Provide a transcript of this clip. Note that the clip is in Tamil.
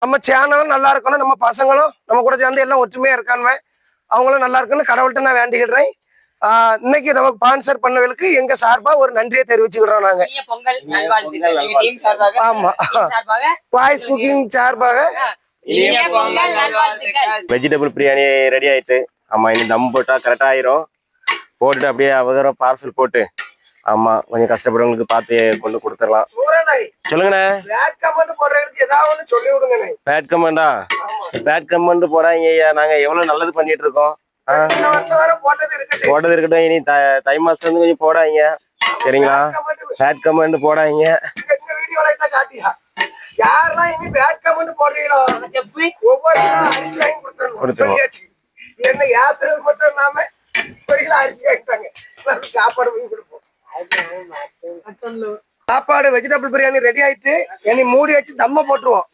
நம்ம சேனலும் நல்லா இருக்கணும், நம்ம பசங்களும் நம்ம கூட சேர்ந்து எல்லாம் ஒற்றுமையா இருக்கானுமே, அவங்களும் நல்லா இருக்குன்னு கடவுள்கிட்ட நான் வேண்டிக்கிடுறேன். இன்னைக்கு நமக்கு ஸ்பான்சர் பண்ணவங்களுக்கு எங்க சார்பா ஒரு நன்றியை தெரிவிச்சுக்கிறோம் நாங்க. ஆமா, வாய்ஸ் குக்கிங் சார்பாக வெஜிடபிள் பிரியாணி ரெடி ஆயிட்டு. ஆமா, இனி தம் போட்டா கரெக்டா ஆயிரும். போட்டுட்டு அப்படியே அவசர பார்சல் போட்டு, ஆமா கொஞ்சம் கஷ்டப்படுறவங்களுக்கு பார்த்து கொண்டு கொடுத்துடலாம். சொல்லுங்கண்ணே. பேட் கமெண்டா? பேட் கமெண்ட் போடாங்க ஐயா, நாங்க எவ்வளவு நல்லது பண்ணிட்டு இருக்கோம். போட்டது இருக்கட்டும், இனி தை மாசம் வந்து கொஞ்சம் போடாங்க சரிங்களா? பேட் கமெண்ட் போடாங்க. யாரெல்லாம் இனி பேட் கமெண்ட் போடுறீங்களோ ஒவ்வொரு அரிசி வாங்கி கொடுத்துருவோம். என்ன யாசறது மட்டும் இல்லாம ஒரு கிலோ அரிசி வாங்கிட்டாங்க, சாப்பாடு வாங்கி கொடுப்போம். சாப்பாடு வெஜிடபிள் பிரியாணி ரெடி ஆயிட்டு, இனி மூடி வச்சு தம்ம போட்டுருவோம்.